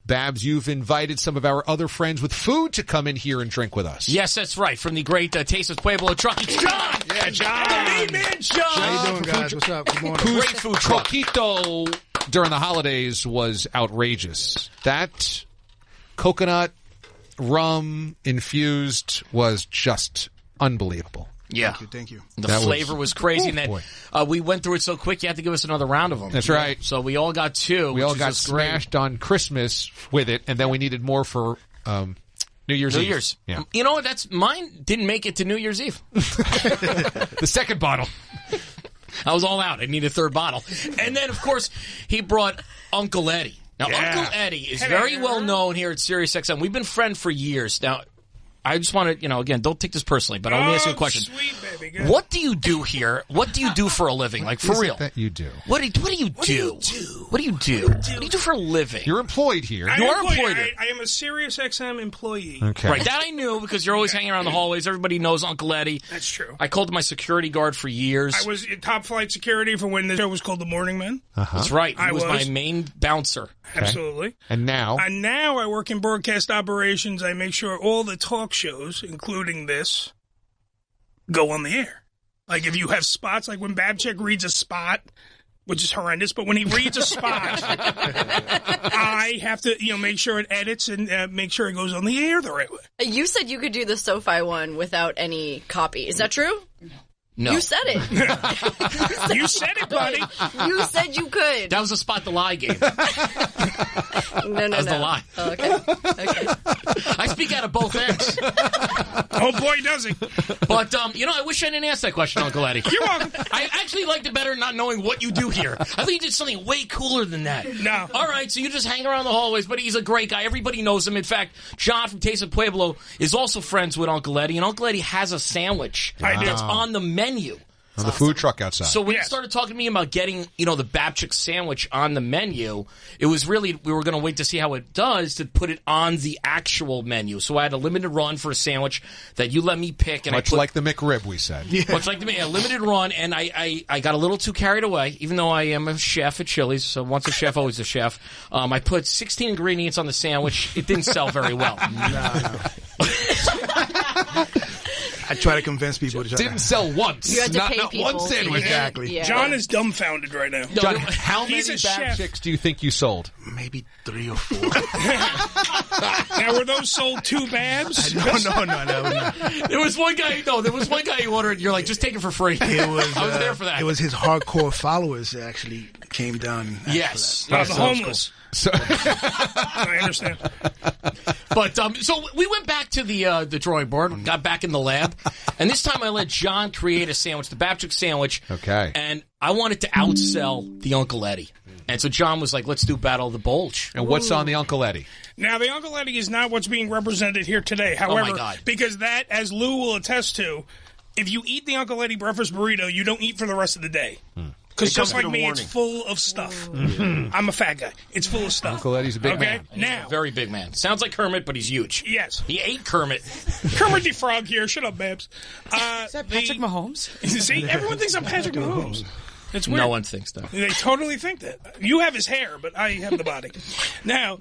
Babs, you've invited some of our other friends with food to come in here and drink with us. Yes, that's right. From the great Taste of Puebla truck, it's John! Yeah, John! The main man, John! How you doing, guys? What's up? Good morning. Great food truck. Coquito during the holidays was outrageous. That coconut rum infused was just unbelievable. Yeah. Thank you. The flavor was crazy. And then we went through it so quick, you had to give us another round of them. That's right. So we all got two. We all got smashed on Christmas with it, and then we needed more for New Year's Eve. Yeah. You know what? Mine didn't make it to New Year's Eve. The second bottle. I was all out. I need a third bottle. And then, of course, he brought Uncle Eddie. Now, Uncle Eddie is very well known here at SiriusXM. We've been friends for years. Now, I just want to, again, don't take this personally, but let me ask you a question. Sweet, baby. Good. What do you do here? What do you do for a living? Like, for real? That you do. What do you do? What do you do for a living? You're employed here. You are employed here. I am a SiriusXM employee. Okay. Right, that I knew because you're always hanging around the hallways. Everybody knows Uncle Eddie. That's true. I called him my security guard for years. I was top flight security for when the show was called The Morning Men. That's right. He was my main bouncer. Okay. Absolutely. And now? And now I work in broadcast operations. I make sure all the talk shows, including this, go on the air. Like if you have spots, like when Babchik reads a spot, which is horrendous, but when he reads a spot, I have to, make sure it edits and make sure it goes on the air the right way. You said you could do the SoFi one without any copy. Is that true? No. You said it. You said it, buddy. You said you could. That was a spot the lie game. No. That was the lie. Oh, okay. I speak out of both ends. Oh, boy, does he. But, I wish I didn't ask that question, Uncle Eddie. You're welcome. I actually liked it better not knowing what you do here. I think you did something way cooler than that. No. All right, so you just hang around the hallways, but he's a great guy. Everybody knows him. In fact, John from Taste of Pueblo is also friends with Uncle Eddie, and Uncle Eddie has a sandwich that's on the menu. On the food truck outside. So when you started talking to me about getting, the Babchik sandwich on the menu, it was really, we were going to wait to see how it does to put it on the actual menu. So I had a limited run for a sandwich that you let me pick. And much like the McRib, we said. Yeah. Much like a limited run, and I got a little too carried away, even though I am a chef at Chili's, so once a chef, always a chef. I put 16 ingredients on the sandwich. It didn't sell very well. No. I try to convince people. Didn't sell once. You had to pay not people. one sandwich. Exactly. Yeah. John is dumbfounded right now. John, how many He's a chef. Babchiks do you think you sold? Maybe 3 or 4. Now, were those sold 2 Babs? No. There was one guy. No, there was one guy who ordered. You're like, just take it for free. It was. I was there for that. It was his hardcore followers that actually came down. And yes, The homeless. So I understand. But so we went back to the drawing board, got back in the lab, and this time I let John create a sandwich, the Babchik sandwich. Okay. And I wanted to outsell the Uncle Eddie. And so John was like, let's do Battle of the Bulge. And what's on the Uncle Eddie? Now, the Uncle Eddie is not what's being represented here today. However, my God. because that, as Lou will attest to, if you eat the Uncle Eddie breakfast burrito, you don't eat for the rest of the day. Because just like me, it's full of stuff. I'm a fat guy. It's full of stuff. Uncle Eddie's a big man. Now, A very big man. Sounds like Kermit, but he's huge. yes. He ate Kermit. Kermit the Frog here. Shut up, Babs. Is that Patrick Mahomes? See, everyone thinks I'm Patrick Mahomes. It's weird. No one thinks that. They totally think that. You have his hair, but I have the body. Now,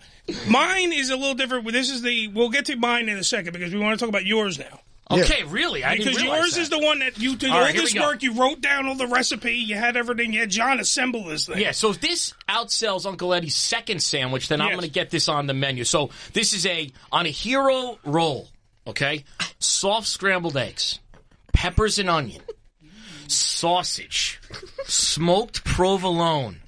mine is a little different. We'll get to mine in a second because we want to talk about yours now. Okay, really? I didn't Because realize yours that. is the one that you did All all right, here this we go. work. You wrote down all the recipe. You had everything. You had John assemble this thing. Yeah, so if this outsells Uncle Eddie's second sandwich, then I'm Yes. going to get this on the menu. So this is on a hero roll, okay? Soft scrambled eggs, peppers and onion, sausage, smoked provolone,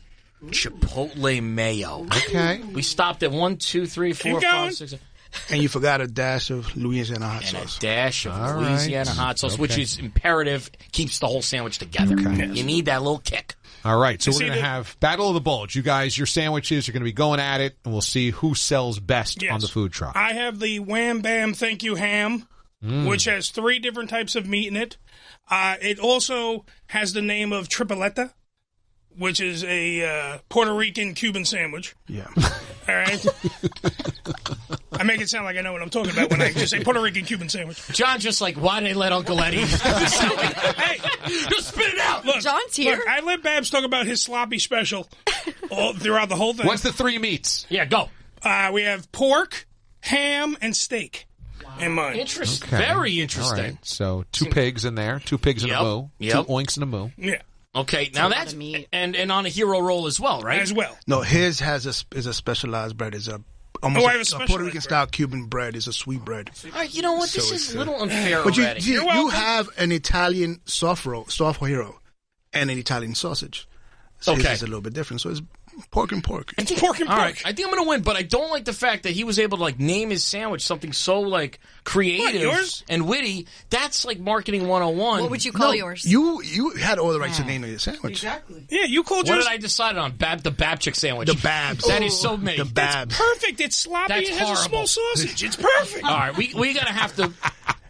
chipotle mayo. Okay. We stopped at 1, 2, 3, 4, Keep 5, going. 6, 7. And you forgot a dash of Louisiana hot And sauce. a dash of All Louisiana right. hot sauce, Okay. which is imperative, keeps the whole sandwich together. Okay. You need that little kick. All right, so we're See going to the- have Battle of the Bulge. You guys, your sandwiches are going to be going at it, and we'll see who sells best Yes. on the food truck. I have the Wham Bam Thank You Ham, which has 3 different types of meat in it. It also has the name of Tripleta, which is a Puerto Rican Cuban sandwich. Yeah. All right. I make it sound like I know what I'm talking about when I just say Puerto Rican Cuban sandwich. John's just like, why did they let Uncle Eddie? Hey, Just spit it out. look, John's here. Look, I let Babs talk about his sloppy special all throughout the whole thing. What's the 3 meats? Yeah, go. We have pork, ham, and steak in mine. Interesting. Okay. Very interesting. All right. So 2 pigs in there, 2 pigs and Yep. a moo, Yep. 2 oinks and a moo. Yeah, Okay, now a lot that's of meat. and on a hero roll as well, right? as well. No, his is a specialized bread. It's a I have a almost a specialized Puerto Rican bread. style Cuban bread. It's a sweet bread. All right, you know what? This So is it's, a little unfair But already. you welcome. have an Italian soft hero, and an Italian sausage. So Okay. it's a little bit different. So it's pork and pork. It's pork and All pork. right, I think I'm going to win, but I don't like the fact that he was able to name his sandwich something so creative yours? and witty. That's like marketing 101. What would you call yours? You had all the rights to name your sandwich. Exactly. Yeah, you called What yours. did I decide on? The Babchik sandwich. The Babs. That is so me. The Babs. Perfect. It's sloppy. That's it has horrible. a small sausage. It's perfect. All right, we gotta have to.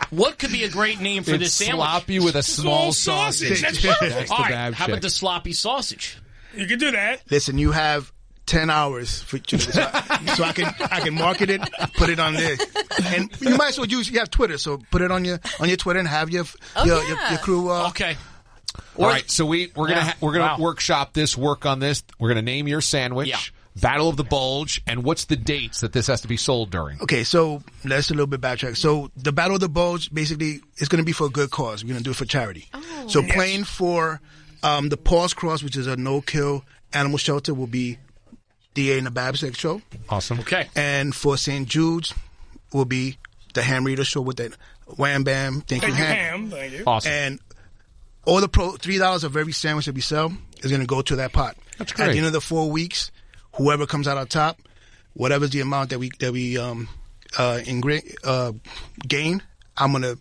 What could be a great name for It's this sandwich? sloppy with a small sausage. That's perfect. That's All the right, how about Babchik. the sloppy sausage? You can do that. Listen, you have 10 hours for so I can market it, put it on there, and you might as well you have Twitter, so put it on your Twitter and have your crew. Okay. All right, so we're gonna Wow. workshop this, work on this. We're gonna name your sandwich. Yeah. Battle of the Bulge, and what's the dates that this has to be sold during? Okay, so let's a little bit backtrack. So the Battle of the Bulge basically is going to be for a good cause. We're going to do it for charity. So playing for the Paws Cross, which is a no-kill animal shelter, will be DA and the Babchik show. Awesome. Okay. And for St. Jude's will be the Ham Reader show with that Wham Bam, Thank You Thank you, Ham. ham. Thank you. Awesome. And all the $3 of every sandwich that we sell is going to go to that pot. That's At great. the end of the 4 weeks, whoever comes out on top, whatever's the amount that we gain, I'm going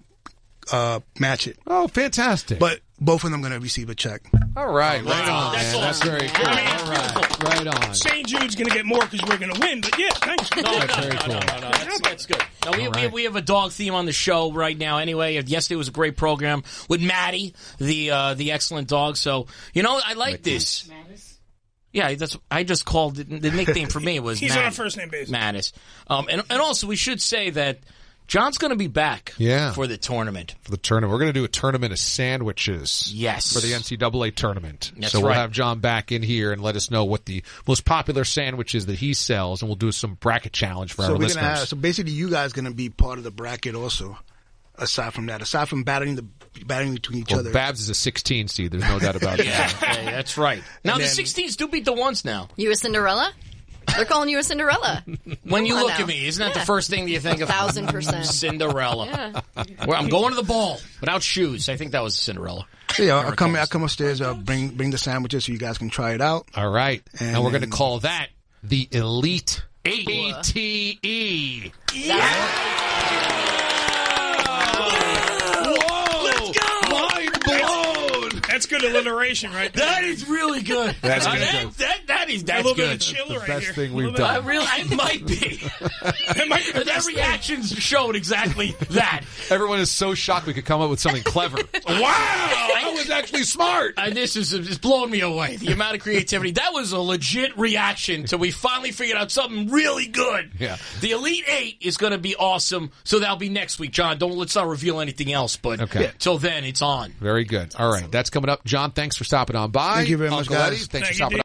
to match it. Oh, fantastic. But both of them going to receive a check. all right, right on, That's man. That's awesome. very cool. I mean, All right, right on. St. Jude's going to get more because we're going to win. But yeah, thanks. That's very cool. That's good. Now, All right. we have a dog theme on the show right now anyway. Yesterday was a great program with Maddie, the excellent dog. So, I like this. Yeah, I just called it, the nickname for me was He's Maddie. on a first name basis. Mattis. And also, we should say that John's going to be back for the tournament. For the tournament. We're going to do a tournament of sandwiches. Yes. For the NCAA tournament. That's so we'll right. have John back in here and let us know what the most popular sandwiches that he sells, and we'll do some bracket challenge for our listeners. So basically, you guys going to be part of the bracket also. Aside from battling between each Well, other. Babs is a 16 seed. There's no doubt about Yeah, that. hey, that's right. Now, the then- 16s do beat the ones now. You a Cinderella? They're calling you a Cinderella. When you Come on look now. at me, isn't that Yeah. the first thing that you think of? 1,000%. Cinderella. Yeah. Well, I'm going to the ball without shoes. I think that was Cinderella. So yeah, I'll come upstairs. Bring the sandwiches so you guys can try it out. All right. And And we're going to then- call that the Elite ATE. Let's go! Mind blown! That's good alliteration right there. That is really good. That's good. That's a little bit of good. chill The right best here. thing A we've little done. It might be. That might be the That best thing. reaction showed exactly that. Everyone is so shocked we could come up with something clever. Wow! That was actually smart. This is it's blowing me away. The amount of creativity. That was a legit reaction till we finally figured out something really good. Yeah. The Elite Eight is going to be awesome. So that'll be next week, John. Let's not reveal anything else. But Okay. till then, it's on. Very good. All right. That's coming up. John, thanks for stopping on by. Thank you very much, Uncle guys. Eddie, thanks Thank for you, stopping D.